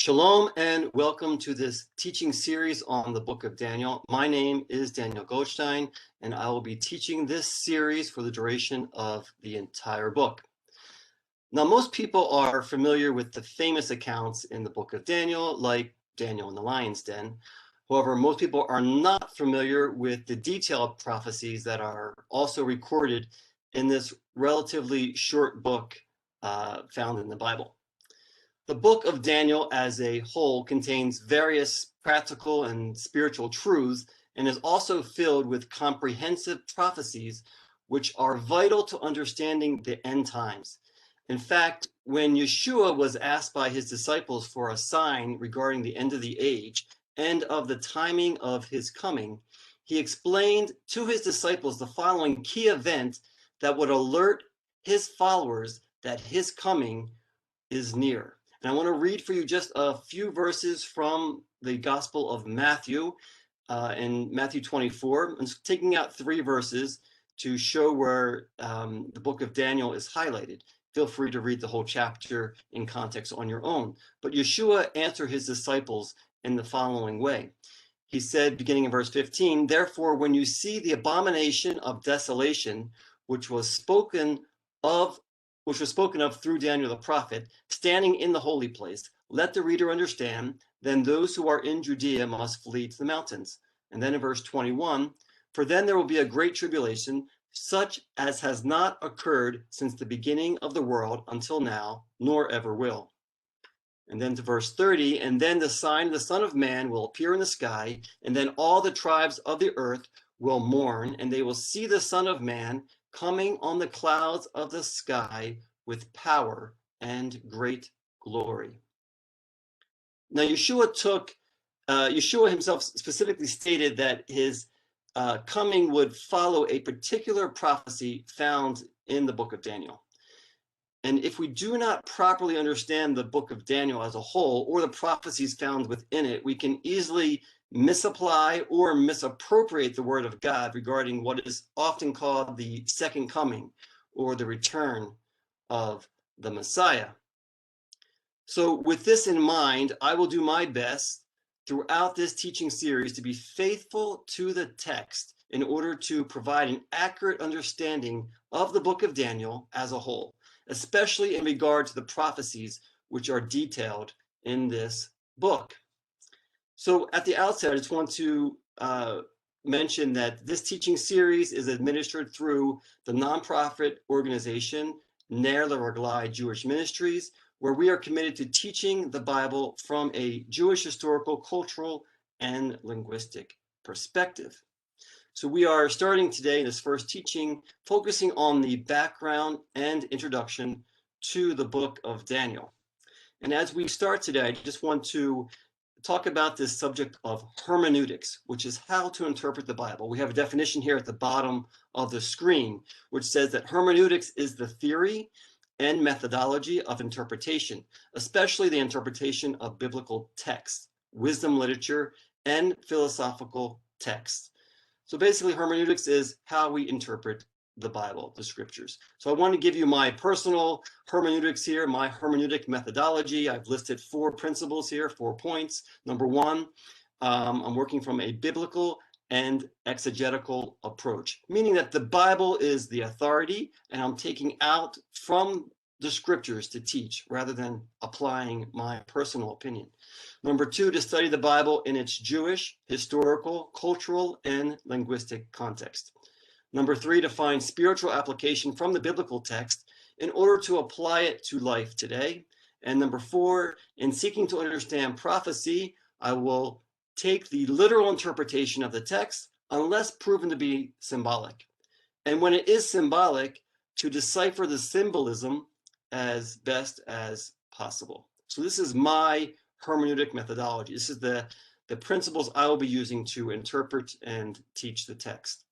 Shalom and welcome to this teaching series on the book of Daniel. My name is Daniel Goldstein, and I will be teaching this series for the duration of the entire book. Now, most people are familiar with the famous accounts in the book of Daniel, like Daniel in the lion's den. However, most people are not familiar with the detailed prophecies that are also recorded in this relatively short book found in the Bible. The book of Daniel as a whole contains various practical and spiritual truths and is also filled with comprehensive prophecies which are vital to understanding the end times. In fact, when Yeshua was asked by his disciples for a sign regarding the end of the age and of the timing of his coming, he explained to his disciples the following key event that would alert his followers that his coming is near. And I want to read for you just a few verses from the Gospel of Matthew in Matthew 24. I'm taking out 3 verses to show where the book of Daniel is highlighted. Feel free to read the whole chapter in context on your own. But Yeshua answered his disciples in the following way. He said, beginning in verse 15, "Therefore, when you see the abomination of desolation, which was spoken of through Daniel the prophet, standing in the holy place, let the reader understand, then those who are in Judea must flee to the mountains." And then in verse 21, "For then there will be a great tribulation, such as has not occurred since the beginning of the world until now, nor ever will." And then to verse 30, "And then the sign of the Son of Man will appear in the sky, and then all the tribes of the earth will mourn, and they will see the Son of Man coming on the clouds of the sky with power and great glory." Now, Yeshua himself specifically stated that his coming would follow a particular prophecy found in the book of Daniel. And if we do not properly understand the book of Daniel as a whole, or the prophecies found within it, we can easily misapply or misappropriate the word of God regarding what is often called the second coming or the return of the Messiah. So with this in mind, I will do my best throughout this teaching series to be faithful to the text in order to provide an accurate understanding of the book of Daniel as a whole, especially in regard to the prophecies which are detailed in this book. So at the outset, I just want to mention that this teaching series is administered through the nonprofit organization Ner L'Raglai Jewish Ministries, where we are committed to teaching the Bible from a Jewish historical, cultural, and linguistic perspective. So we are starting today in this first teaching, focusing on the background and introduction to the book of Daniel. And as we start today, I just want to talk about this subject of hermeneutics, which is how to interpret the Bible. We have a definition here at the bottom of the screen, which says that hermeneutics is the theory and methodology of interpretation, especially the interpretation of biblical text, wisdom literature, and philosophical texts. So basically, hermeneutics is how we interpret the Bible, the scriptures. So I want to give you my personal hermeneutics here, my hermeneutic methodology. I've listed 4 principles here, 4 points. Number 1, I'm working from a biblical and exegetical approach, meaning that the Bible is the authority, and I'm taking out from the scriptures to teach rather than applying my personal opinion. Number 2, to study the Bible in its Jewish, historical, cultural, and linguistic context. Number 3, to find spiritual application from the biblical text in order to apply it to life today. And number 4, in seeking to understand prophecy, I will take the literal interpretation of the text unless proven to be symbolic. And when it is symbolic, to decipher the symbolism as best as possible. So this is my hermeneutic methodology. This is the principles I will be using to interpret and teach the text.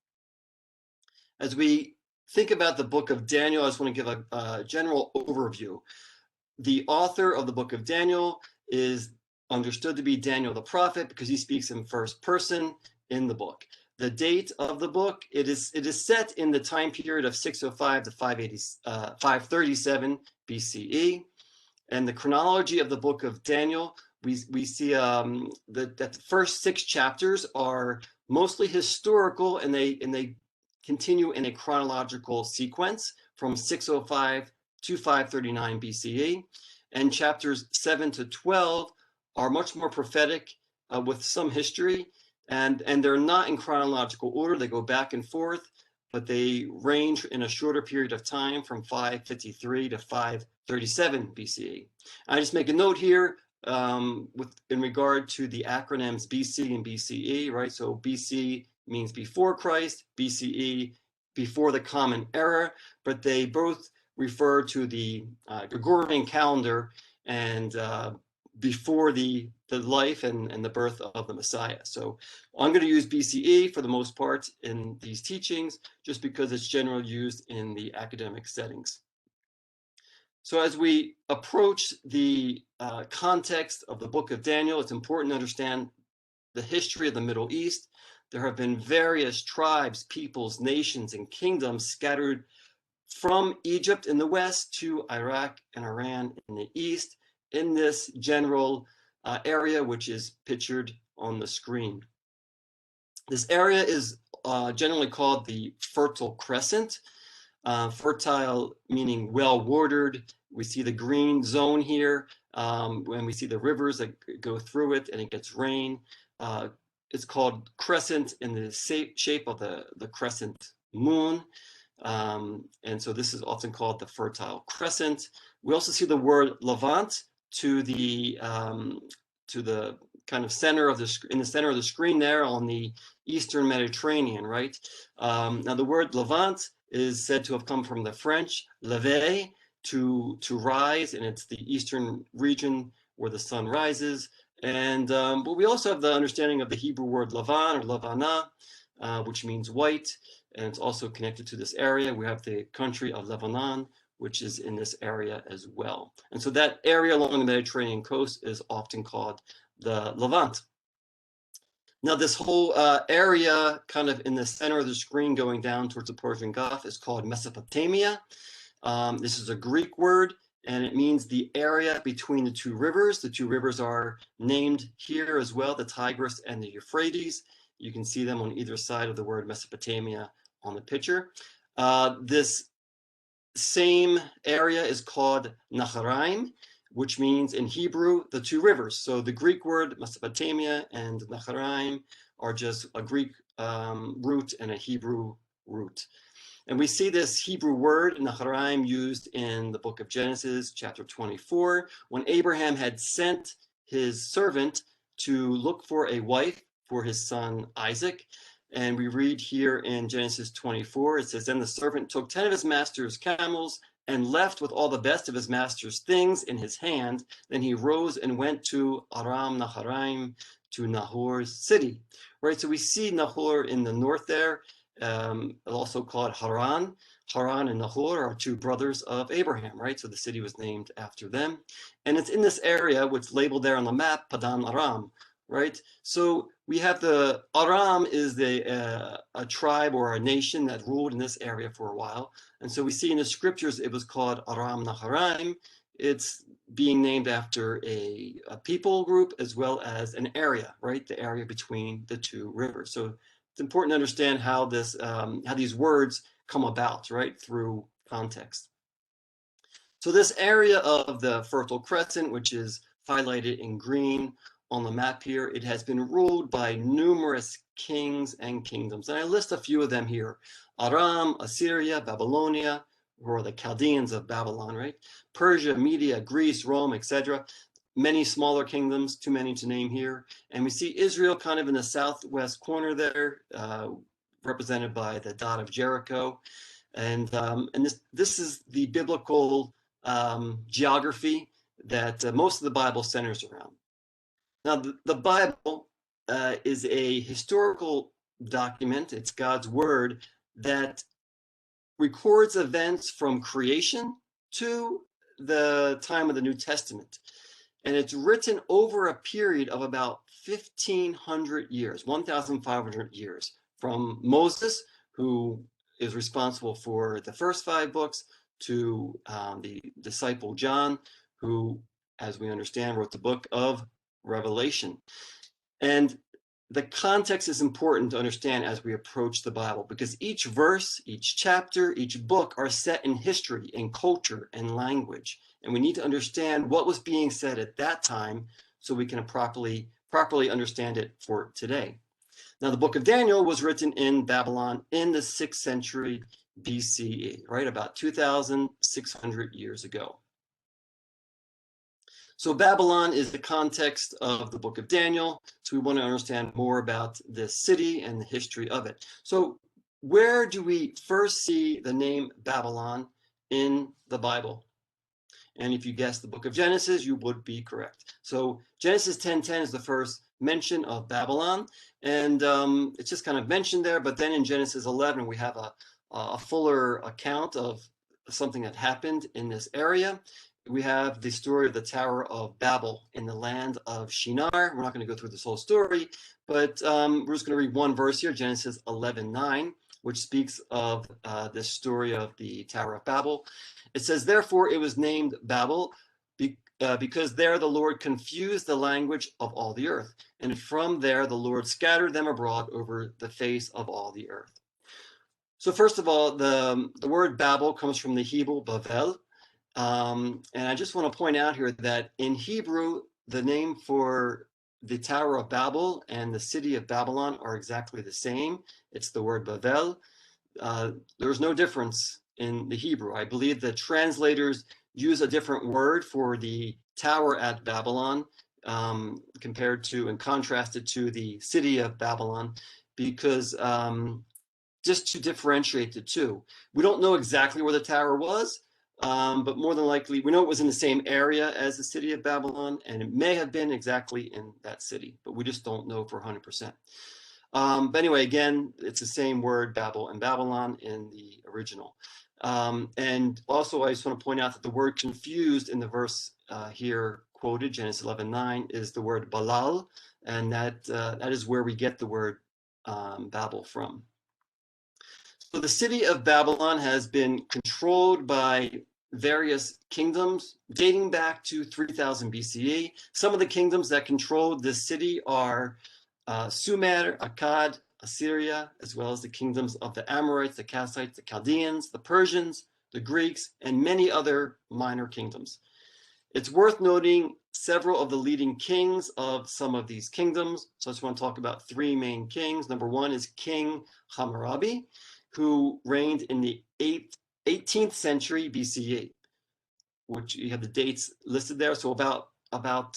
As we think about the book of Daniel, I just want to give a general overview. The author of the book of Daniel is understood to be Daniel the prophet because he speaks in first person in the book. The date of the book, it is set in the time period of 605 to 537 BCE. And the chronology of the book of Daniel we see that the first 6 chapters are mostly historical, and they continue in a chronological sequence from 605 to 539 BCE. And chapters 7 to 12 are much more prophetic with some history, and they're not in chronological order. They go back and forth, but they range in a shorter period of time from 553 to 537 BCE. I just make a note here in regard to the acronyms BC and BCE, right? So BC means before Christ, BCE before the Common Era, but they both refer to the Gregorian calendar and before the life and the birth of the Messiah. So I'm going to use BCE for the most part in these teachings, just because it's generally used in the academic settings. So as we approach the context of the book of Daniel, it's important to understand the history of the Middle East. There have been various tribes, peoples, nations, and kingdoms scattered from Egypt in the west to Iraq and Iran in the east, in this general area, which is pictured on the screen. This area is generally called the Fertile Crescent. Fertile meaning well-watered. We see the green zone here when we see the rivers that go through it and it gets rain. It's called crescent in the shape of the crescent moon. And so this is often called the Fertile Crescent. We also see the word Levant to the kind of center of in the center of the screen there on the Eastern Mediterranean, right? Now the word Levant is said to have come from the French lever, to rise, and it's the eastern region where the sun rises. And but we also have the understanding of the Hebrew word Lavan or Lavana, which means white, and it's also connected to this area. We have the country of Lebanon, which is in this area as well. And so that area along the Mediterranean coast is often called the Levant. Now, this whole area kind of in the center of the screen going down towards the Persian Gulf is called Mesopotamia. This is a Greek word, and it means the area between the two rivers. The two rivers are named here as well, the Tigris and the Euphrates. You can see them on either side of the word Mesopotamia on the picture. This same area is called Naharaim, which means in Hebrew, the two rivers. So the Greek word Mesopotamia and Naharaim are just a Greek root and a Hebrew root. And we see this Hebrew word, Naharaim, used in the book of Genesis, chapter 24, when Abraham had sent his servant to look for a wife for his son Isaac. And we read here in Genesis 24, it says, "Then the servant took 10 of his master's camels and left with all the best of his master's things in his hand. Then he rose and went to Aram Naharaim, to Nahor's city." Right, so we see Nahor in the north there, also called Haran. Haran and Nahor are two brothers of Abraham, right? So the city was named after them. And it's in this area, which is labeled there on the map, Padan Aram, right? So we have the Aram is a tribe or a nation that ruled in this area for a while. And so we see in the scriptures it was called Aram Naharaim. It's being named after a people group as well as an area, right? The area between the two rivers. So it's important to understand how these words come about, right, through context. So this area of the Fertile Crescent, which is highlighted in green on the map here, it has been ruled by numerous kings and kingdoms. And I list a few of them here: Aram, Assyria, Babylonia, who are the Chaldeans of Babylon, right? Persia, Media, Greece, Rome, etc. Many smaller kingdoms, too many to name here. And we see Israel kind of in the southwest corner there, represented by the dot of Jericho. And this is the biblical geography that most of the Bible centers around. Now, the Bible is a historical document. It's God's word that records events from creation to the time of the New Testament. And it's written over a period of about 1,500 years, 1,500 years, from Moses, who is responsible for the first 5 books, to the disciple John, who, as we understand, wrote the book of Revelation. And the context is important to understand as we approach the Bible, because each verse, each chapter, each book are set in history and culture and language. And we need to understand what was being said at that time so we can properly understand it for today. Now, the book of Daniel was written in Babylon in the 6th century BCE, right? About 2,600 years ago. So Babylon is the context of the book of Daniel. So we want to understand more about this city and the history of it. So where do we first see the name Babylon in the Bible? And if you guessed the book of Genesis, you would be correct. So Genesis 10:10 is the first mention of Babylon. And it's just kind of mentioned there. But then in Genesis 11, we have a fuller account of something that happened in this area. We have the story of the Tower of Babel in the land of Shinar. We're not going to go through this whole story, but we're just going to read one verse here, Genesis 11:9, which speaks of this story of the Tower of Babel. It says, therefore it was named Babel, because there the Lord confused the language of all the earth. And from there the Lord scattered them abroad over the face of all the earth. So first of all, the word Babel comes from the Hebrew Bavel. And I just want to point out here that in Hebrew, the name for the Tower of Babel and the city of Babylon are exactly the same. It's the word Bavel. There's no difference in the Hebrew. I believe the translators use a different word for the tower at Babylon compared to and contrasted to the city of Babylon, because just to differentiate the two. We don't know exactly where the tower was, but more than likely, we know it was in the same area as the city of Babylon, and it may have been exactly in that city, but we just don't know for 100%. But anyway, again, it's the same word, Babel and Babylon, in the original. And also, I just want to point out that the word confused in the verse here quoted, Genesis 11:9, is the word balal, and that is where we get the word Babel from. So the city of Babylon has been controlled by various kingdoms dating back to 3000 BCE. Some of the kingdoms that controlled this city are Sumer, Akkad, Assyria, as well as the kingdoms of the Amorites, the Kassites, the Chaldeans, the Persians, the Greeks, and many other minor kingdoms. It's worth noting several of the leading kings of some of these kingdoms. So I just want to talk about three main kings. Number one is King Hammurabi, who reigned in the 18th century BCE, which you have the dates listed there. So about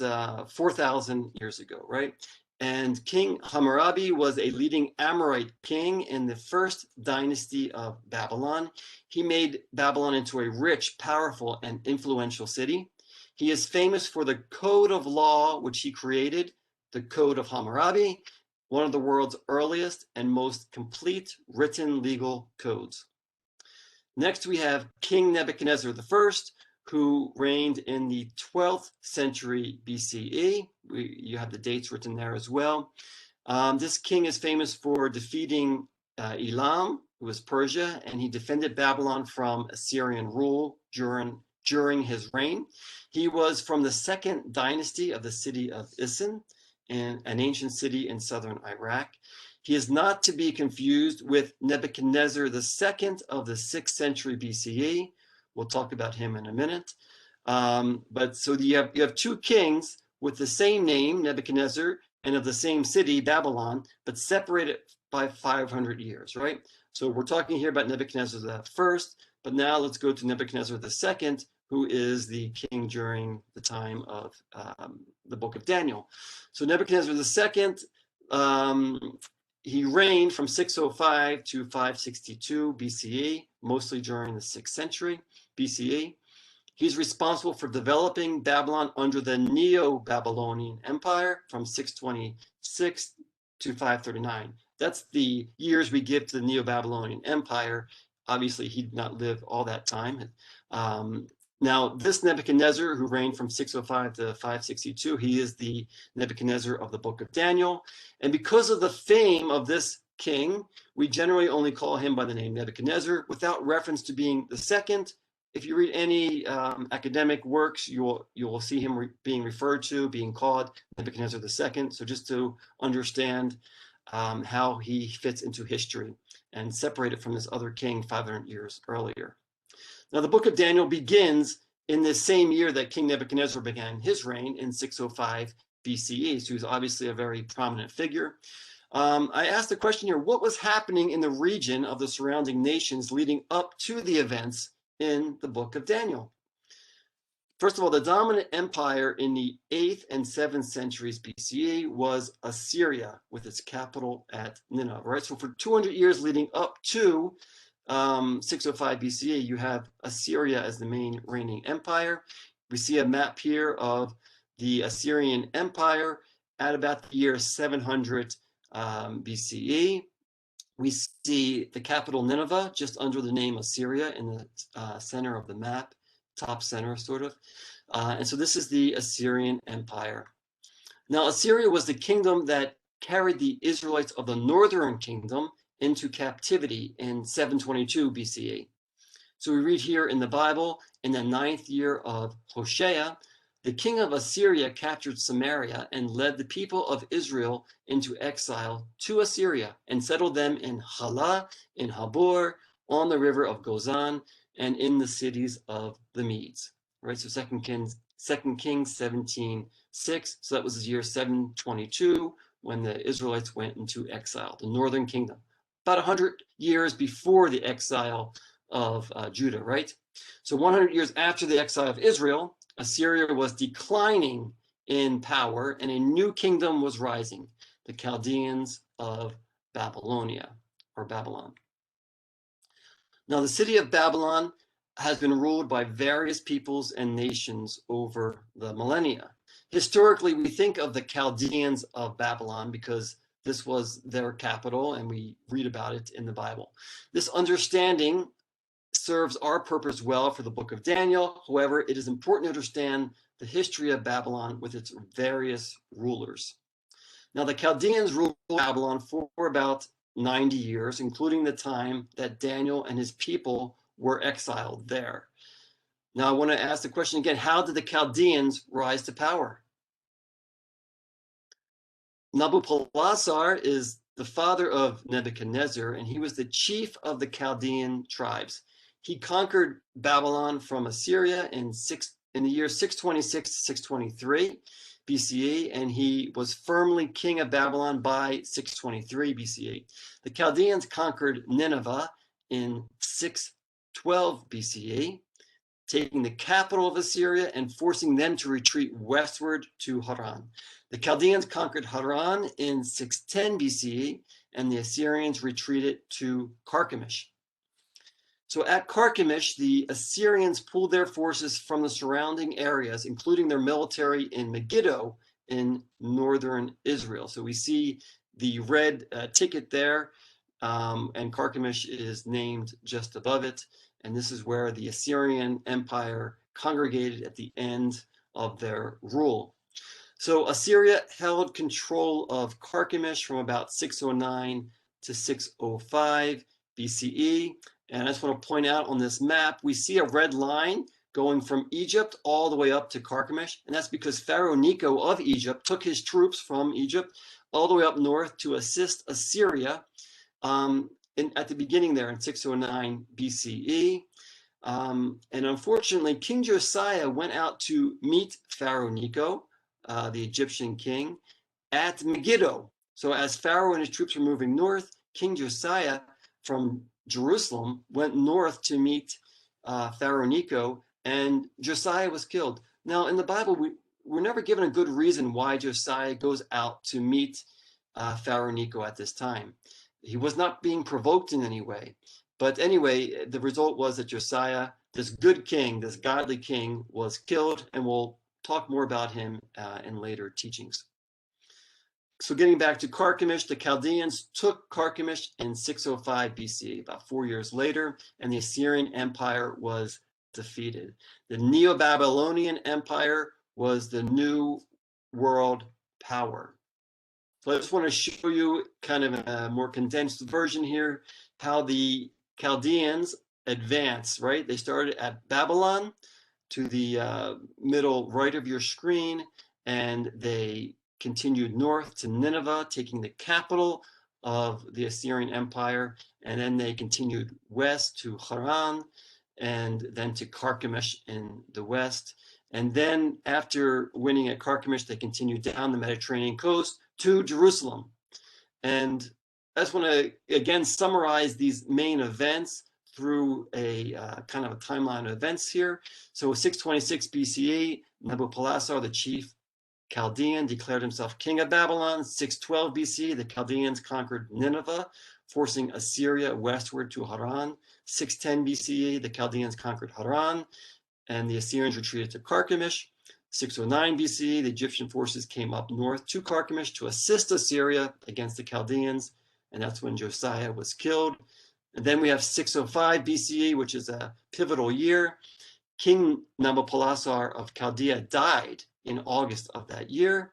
4,000 years ago, right? And King Hammurabi was a leading Amorite king in the first dynasty of Babylon. He made Babylon into a rich, powerful, and influential city. He is famous for the code of law, which he created, the Code of Hammurabi, one of the world's earliest and most complete written legal codes. Next, we have King Nebuchadnezzar I, who reigned in the 12th century BCE. You have the dates written there as well. This king is famous for defeating Elam, who was Persia, and he defended Babylon from Assyrian rule during his reign. He was from the second dynasty of the city of Isin, an ancient city in southern Iraq. He is not to be confused with Nebuchadnezzar II of the 6th century BCE. We'll talk about him in a minute. But so you have two kings with the same name, Nebuchadnezzar, and of the same city, Babylon, but separated by 500 years, right? So we're talking here about Nebuchadnezzar the first, but now let's go to Nebuchadnezzar II, who is the king during the time of the book of Daniel. So Nebuchadnezzar II, he reigned from 605 to 562 BCE, mostly during the 6th century BCE. He's responsible for developing Babylon under the Neo-Babylonian Empire from 626 to 539. That's the years we give to the Neo-Babylonian Empire. Obviously, he did not live all that time. Now, this Nebuchadnezzar, who reigned from 605 to 562, he is the Nebuchadnezzar of the book of Daniel. And because of the fame of this king, we generally only call him by the name Nebuchadnezzar without reference to being the second if you read any academic works, you will see him being referred to, being called Nebuchadnezzar II. So just to understand how he fits into history and separate it from this other king 500 years earlier. Now, the book of Daniel begins in the same year that King Nebuchadnezzar began his reign in 605 BCE. So he's obviously a very prominent figure. I asked the question here, what was happening in the region of the surrounding nations leading up to the events in the book of Daniel? First of all, the dominant empire in the 8th and 7th centuries BCE was Assyria, with its capital at Nineveh, right? So for 200 years leading up to 605 BCE, you have Assyria as the main reigning empire. We see a map here of the Assyrian Empire at about the year 700 BCE. We see the capital Nineveh just under the name Assyria in the center of the map, top center sort of. And so this is the Assyrian Empire. Now, Assyria was the kingdom that carried the Israelites of the northern kingdom into captivity in 722 BCE. So we read here in the Bible, in the 9th year of Hoshea, the king of Assyria captured Samaria and led the people of Israel into exile to Assyria and settled them in Halah, in Habor, on the river of Gozan, and in the cities of the Medes. Right, so 2 Kings 17:6. So that was the year 722 when the Israelites went into exile, the northern kingdom, about 100 years before the exile of Judah, right? So 100 years after the exile of Israel, Assyria was declining in power and a new kingdom was rising, the Chaldeans of Babylonia, or Babylon. Now, the city of Babylon has been ruled by various peoples and nations over the millennia. Historically, we think of the Chaldeans of Babylon because this was their capital and we read about it in the Bible. This understanding serves our purpose well for the book of Daniel. However, it is important to understand the history of Babylon with its various rulers. Now, the Chaldeans ruled Babylon for about 90 years, including the time that Daniel and his people were exiled there. Now, I want to ask the question again, how did the Chaldeans rise to power? Nabopolassar is the father of Nebuchadnezzar, and he was the chief of the Chaldean tribes. He conquered Babylon from Assyria in the year 626 to 623 BCE, and he was firmly king of Babylon by 623 BCE. The Chaldeans conquered Nineveh in 612 BCE, taking the capital of Assyria and forcing them to retreat westward to Haran. The Chaldeans conquered Haran in 610 BCE, and the Assyrians retreated to Carchemish. So at Carchemish, the Assyrians pulled their forces from the surrounding areas, including their military in Megiddo in northern Israel. So we see the red ticket there, and Carchemish is named just above it. And this is where the Assyrian Empire congregated at the end of their rule. So Assyria held control of Carchemish from about 609 to 605 BCE. And I just want to point out on this map, we see a red line going from Egypt all the way up to Carchemish. And that's because Pharaoh Necho of Egypt took his troops from Egypt all the way up north to assist Assyria at the beginning there in 609 BCE. And unfortunately, King Josiah went out to meet Pharaoh Necho, the Egyptian king, at Megiddo. So as Pharaoh and his troops were moving north, King Josiah from Jerusalem went north to meet Pharaoh Necho, and Josiah was killed. Now, in the Bible, we're never given a good reason why Josiah goes out to meet Pharaoh Necho at this time. He was not being provoked in any way. But anyway, the result was that Josiah, this good king, this godly king, was killed, and we'll talk more about him in later teachings. So getting back to Carchemish, the Chaldeans took Carchemish in 605 BC, about 4 years later, and the Assyrian Empire was defeated. The Neo-Babylonian Empire was the new world power. So I just want to show you kind of a more condensed version here, how the Chaldeans advance, right? They started at Babylon to the middle right of your screen, and they continued north to Nineveh, taking the capital of the Assyrian Empire, and then they continued west to Haran, and then to Carchemish in the west. And then after winning at Carchemish, they continued down the Mediterranean coast to Jerusalem. And I just want to, again, summarize these main events through a kind of a timeline of events here. So 626 BCE, Nabopolassar, the chief Chaldean, declared himself king of Babylon. 612 BCE, the Chaldeans conquered Nineveh, forcing Assyria westward to Haran. 610 BCE, the Chaldeans conquered Haran, and the Assyrians retreated to Carchemish. 609 BCE, the Egyptian forces came up north to Carchemish to assist Assyria against the Chaldeans, and that's when Josiah was killed. And then we have 605 BCE, which is a pivotal year. King Nabopolassar of Chaldea died in August of that year.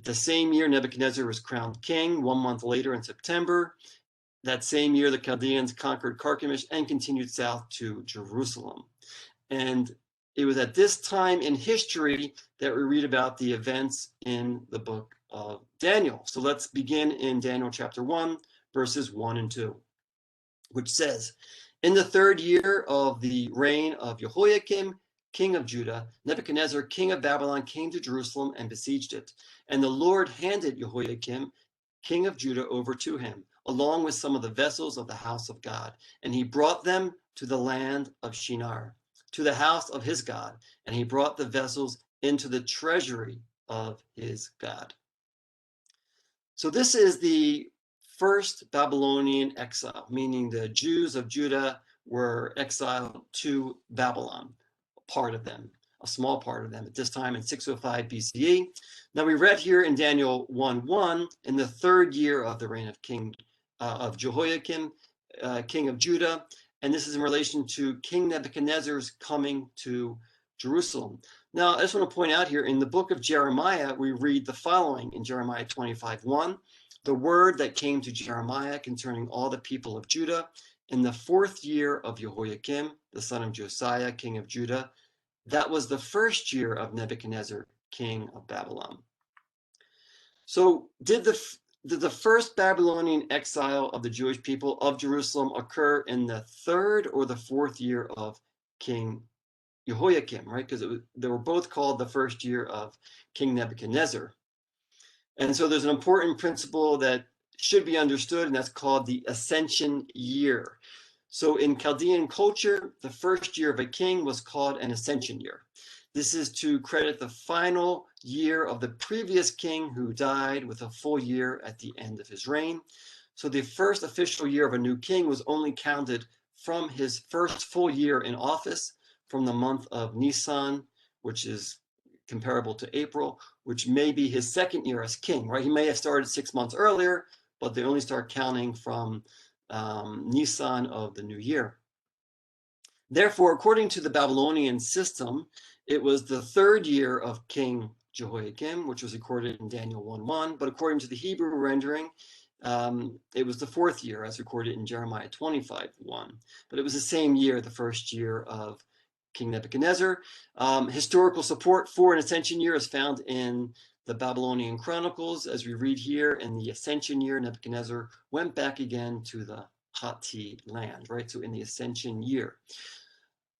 The same year, Nebuchadnezzar was crowned king. 1 month later, in September, that same year, the Chaldeans conquered Carchemish and continued south to Jerusalem. And it was at this time in history that we read about the events in the book of Daniel. So let's begin in Daniel chapter 1, verses 1 and 2, which says, in the 3rd year of the reign of Jehoiakim, king of Judah, Nebuchadnezzar, king of Babylon, came to Jerusalem and besieged it. And the Lord handed Jehoiakim, king of Judah, over to him, along with some of the vessels of the house of God. And he brought them to the land of Shinar, to the house of his God. And he brought the vessels into the treasury of his God. So this is the first Babylonian exile, meaning the Jews of Judah were exiled to Babylon, part of them, a small part of them at this time in 605 BCE. Now we read here in Daniel 1:1, in the 3rd year of the reign of Jehoiakim, king of Judah, and this is in relation to King Nebuchadnezzar's coming to Jerusalem. Now, I just want to point out here, in the book of Jeremiah, we read the following in Jeremiah 25:1, the word that came to Jeremiah concerning all the people of Judah in the 4th year of Jehoiakim, the son of Josiah, king of Judah. That was the 1st year of Nebuchadnezzar, king of Babylon. So did the first Babylonian exile of the Jewish people of Jerusalem occur in the 3rd or the 4th year of King Jehoiakim, right? Because they were both called the 1st year of King Nebuchadnezzar. And so there's an important principle that should be understood, and that's called the Ascension year. So in Chaldean culture, the 1st year of a king was called an Ascension year. This is to credit the final year of the previous king who died with a full year at the end of his reign. So the first official year of a new king was only counted from his first full year in office, from the month of Nisan, which is comparable to April, which may be his 2nd year as king, right? He may have started 6 months earlier, but they only start counting from Nisan of the new year. Therefore, according to the Babylonian system, it was the 3rd year of King Jehoiakim, which was recorded in Daniel 1:1, but according to the Hebrew rendering, it was the 4th year, as recorded in Jeremiah 25:1. But it was the same year, the 1st year of King Nebuchadnezzar. Historical support for an Ascension year is found in the Babylonian Chronicles, as we read here. In the Ascension year, Nebuchadnezzar went back again to the Hatti land, right? So in the Ascension year.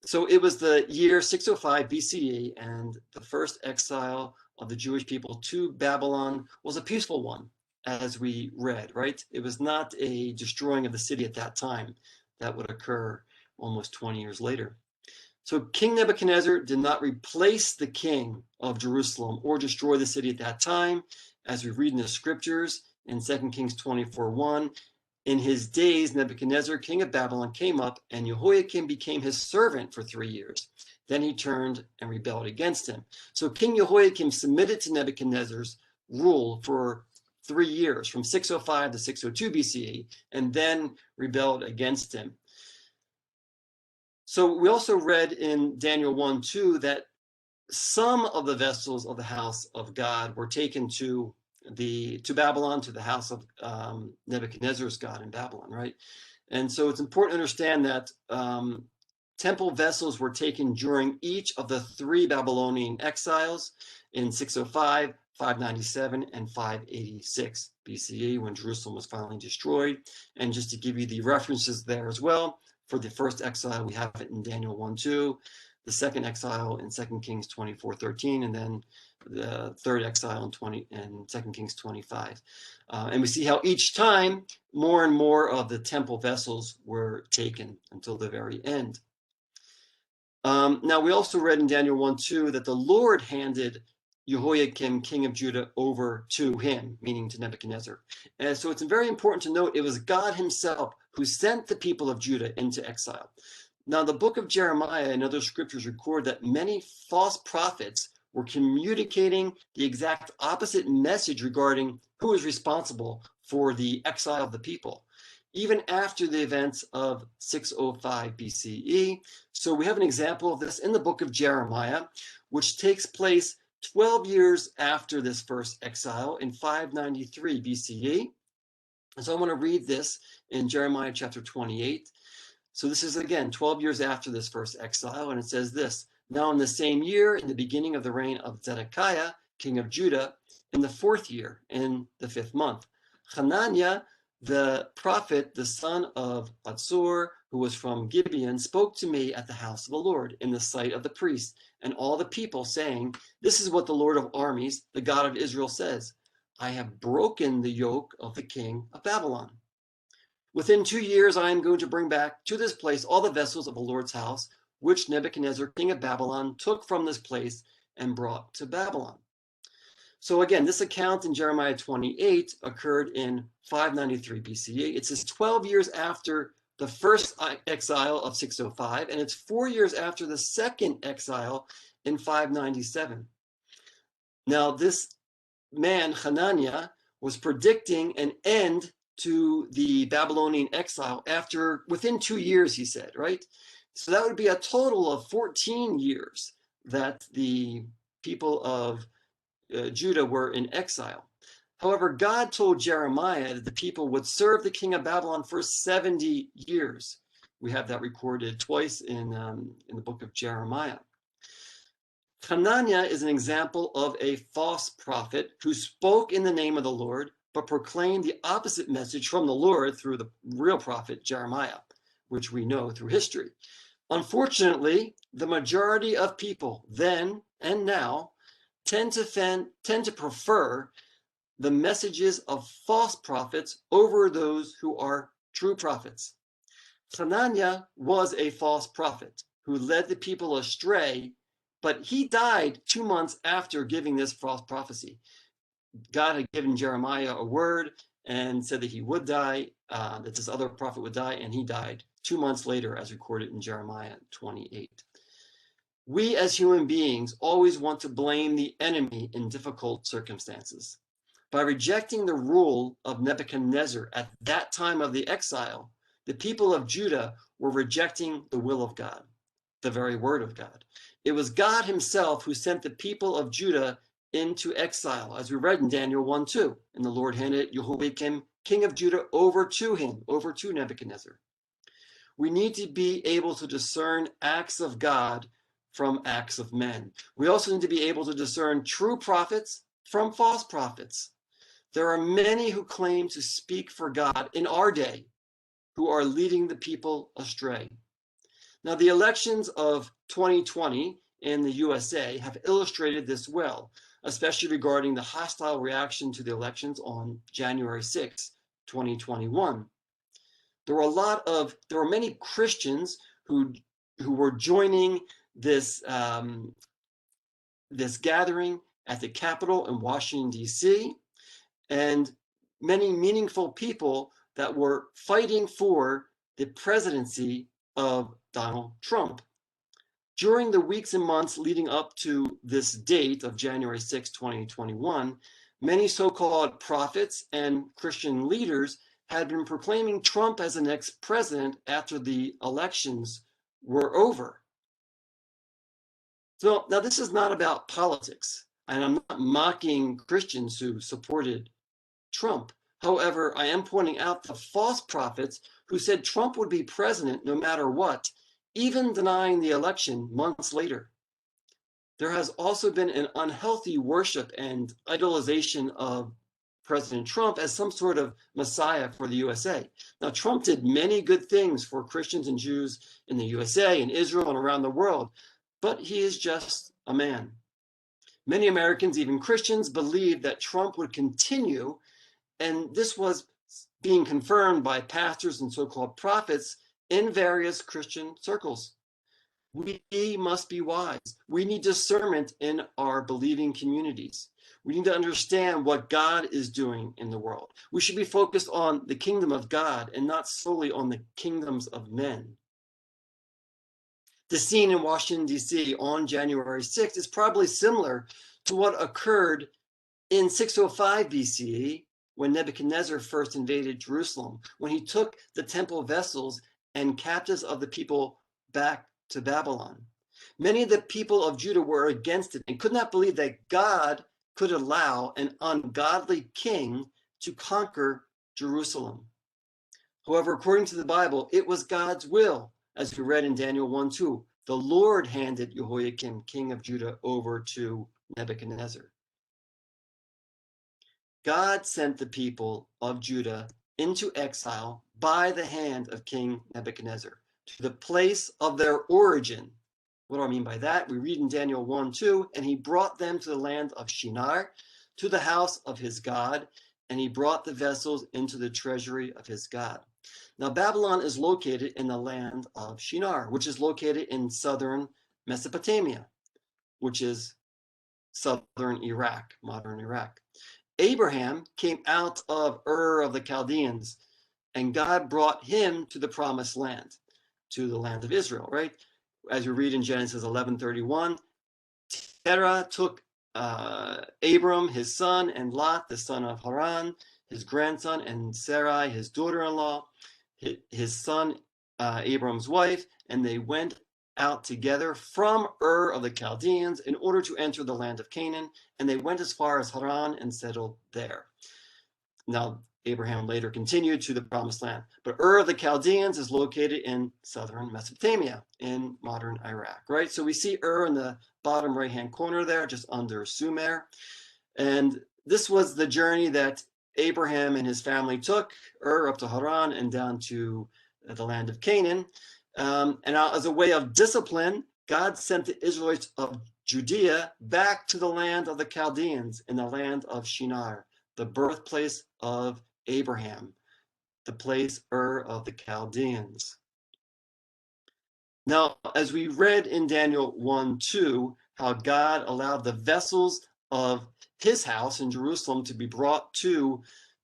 So it was the year 605 BCE, and the first exile of the Jewish people to Babylon was a peaceful one, as we read, right? It was not a destroying of the city at that time. That would occur almost 20 years later. So King Nebuchadnezzar did not replace the king of Jerusalem or destroy the city at that time, as we read in the scriptures in 2 Kings 24:1. In his days, Nebuchadnezzar, king of Babylon, came up, and Jehoiakim became his servant for 3 years. Then he turned and rebelled against him. So King Jehoiakim submitted to Nebuchadnezzar's rule for 3 years, from 605 to 602 BCE, and then rebelled against him. So we also read in Daniel 1:2 that some of the vessels of the house of God were taken to Babylon, to the house of Nebuchadnezzar's God in Babylon, right? And so it's important to understand that temple vessels were taken during each of the 3 Babylonian exiles in 605, 597, and 586 BCE, when Jerusalem was finally destroyed. And just to give you the references there as well, for the first exile, we have it in Daniel 1:2, the second exile in 2 Kings 24:13, and then the third exile in 2 Kings 25. And we see how each time more and more of the temple vessels were taken until the very end. Now, we also read in Daniel 1:2 that the Lord handed Jehoiakim, king of Judah, over to him, meaning to Nebuchadnezzar. And so it's very important to note it was God himself who sent the people of Judah into exile. Now, the book of Jeremiah and other scriptures record that many false prophets were communicating the exact opposite message regarding who is responsible for the exile of the people, even after the events of 605 BCE. So we have an example of this in the book of Jeremiah, which takes place 12 years after this first exile in 593 BCE. And so I want to read this in Jeremiah chapter 28. So this is, again, 12 years after this first exile, and it says this: "Now in the same year, in the beginning of the reign of Zedekiah, king of Judah, in the 4th year, in the 5th month, Hananiah, the prophet, the son of Atzur, who was from Gibeon, spoke to me at the house of the Lord in the sight of the priests and all the people, saying, 'This is what the Lord of armies, the God of Israel, says: I have broken the yoke of the king of Babylon. Within 2 years, I am going to bring back to this place all the vessels of the Lord's house, which Nebuchadnezzar, king of Babylon, took from this place and brought to Babylon.'" So again, this account in Jeremiah 28 occurred in 593 BCE. It says 12 years after the first exile of 605, and it's 4 years after the second exile in 597. Now, this man, Hananiah, was predicting an end to the Babylonian exile within 2 years, he said, right? So that would be a total of 14 years that the people of Judah were in exile. However, God told Jeremiah that the people would serve the king of Babylon for 70 years. We have that recorded twice in the book of Jeremiah. Hananiah is an example of a false prophet who spoke in the name of the Lord, but proclaimed the opposite message from the Lord through the real prophet Jeremiah, which we know through history. Unfortunately, the majority of people then and now tend to prefer the messages of false prophets over those who are true prophets. Hananiah was a false prophet who led the people astray, but he died 2 months after giving this false prophecy. God had given Jeremiah a word and said that he would die, that this other prophet would die, and he died 2 months later, as recorded in Jeremiah 28. We as human beings always want to blame the enemy in difficult circumstances. By rejecting the rule of Nebuchadnezzar at that time of the exile, the people of Judah were rejecting the will of God, the very word of God. It was God himself who sent the people of Judah into exile, as we read in Daniel 1:2, and the Lord handed Jehoiakim, king of Judah, over to Nebuchadnezzar. We need to be able to discern acts of God from acts of men. We also need to be able to discern true prophets from false prophets. There are many who claim to speak for God in our day who are leading the people astray. Now, the elections of 2020 in the USA have illustrated this well, especially regarding the hostile reaction to the elections on January 6, 2021. There were many Christians who were joining this gathering at the Capitol in Washington, D.C., and many meaningful people that were fighting for the presidency of Donald Trump. During the weeks and months leading up to this date of January 6, 2021, many so-called prophets and Christian leaders had been proclaiming Trump as the next president after the elections were over. So now this is not about politics, and I'm not mocking Christians who supported Trump. However, I am pointing out the false prophets who said Trump would be president no matter what, even denying the election months later. There has also been an unhealthy worship and idolization of President Trump as some sort of messiah for the USA. Now, Trump did many good things for Christians and Jews in the USA and Israel and around the world, but he is just a man. Many Americans, even Christians, believed that Trump would continue, and this was being confirmed by pastors and so-called prophets in various Christian circles. We must be wise. We need discernment in our believing communities. We need to understand what God is doing in the world. We should be focused on the kingdom of God and not solely on the kingdoms of men. The scene in Washington, D.C. on January 6th is probably similar to what occurred in 605 BCE when Nebuchadnezzar first invaded Jerusalem, when he took the temple vessels and captives of the people back to Babylon. Many of the people of Judah were against it and could not believe that God could allow an ungodly king to conquer Jerusalem. However, according to the Bible, it was God's will, as we read in Daniel 1:2. The Lord handed Jehoiakim, king of Judah, over to Nebuchadnezzar. God sent the people of Judah into exile by the hand of King Nebuchadnezzar to the place of their origin. What do I mean by that? We read in Daniel 1:2, and he brought them to the land of Shinar, to the house of his God, and he brought the vessels into the treasury of his God. Now, Babylon is located in the land of Shinar, which is located in southern Mesopotamia, which is southern Iraq, modern Iraq. Abraham came out of Ur of the Chaldeans, and God brought him to the promised land, to the land of Israel, right? As we read in Genesis 11:31, Terah took Abram, his son, and Lot, the son of Haran, his grandson, and Sarai, his daughter-in-law, his son, Abram's wife, and they went out together from Ur of the Chaldeans in order to enter the land of Canaan, and they went as far as Haran and settled there. Now, Abraham later continued to the promised land, but Ur of the Chaldeans is located in southern Mesopotamia in modern Iraq, right? So we see Ur in the bottom right-hand corner there, just under Sumer. And this was the journey that Abraham and his family took, Ur up to Haran and down to the land of Canaan. And as a way of discipline, God sent the Israelites of Judea back to the land of the Chaldeans in the land of Shinar, the birthplace of Abraham, the place Ur of the Chaldeans. Now, as we read in Daniel 1:2, how God allowed the vessels of his house in Jerusalem to be brought to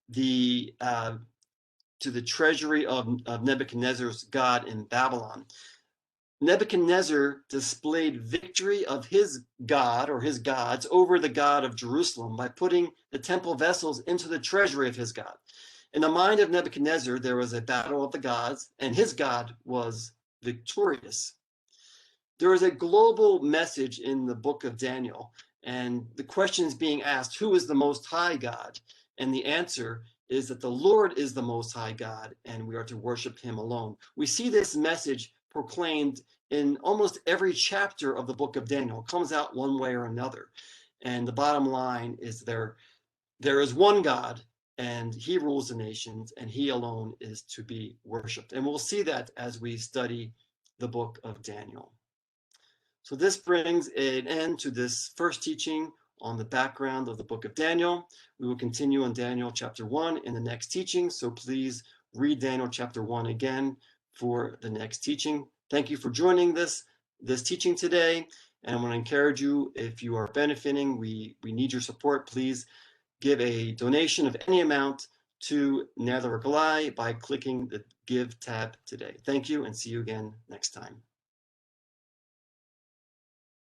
the treasury of Nebuchadnezzar's God in Babylon. Nebuchadnezzar displayed victory of his God or his gods over the God of Jerusalem by putting the temple vessels into the treasury of his God. In the mind of Nebuchadnezzar, there was a battle of the gods, and his God was victorious. There is a global message in the book of Daniel, and the question is being asked, who is the Most High God? And the answer is that the Lord is the Most High God, and we are to worship him alone. We see this message proclaimed in almost every chapter of the book of Daniel. It comes out one way or another. And the bottom line is there is one God, and he rules the nations, and he alone is to be worshiped. And we'll see that as we study the book of Daniel. So this brings an end to this first teaching on the background of the book of Daniel. We will continue on Daniel chapter 1 in the next teaching, so please read Daniel chapter 1 again for the next teaching. Thank you for joining this teaching today, and I want to encourage you, if you are benefiting, we need your support. Please give a donation of any amount to Nether Galai by clicking the Give tab today. Thank you, and see you again next time.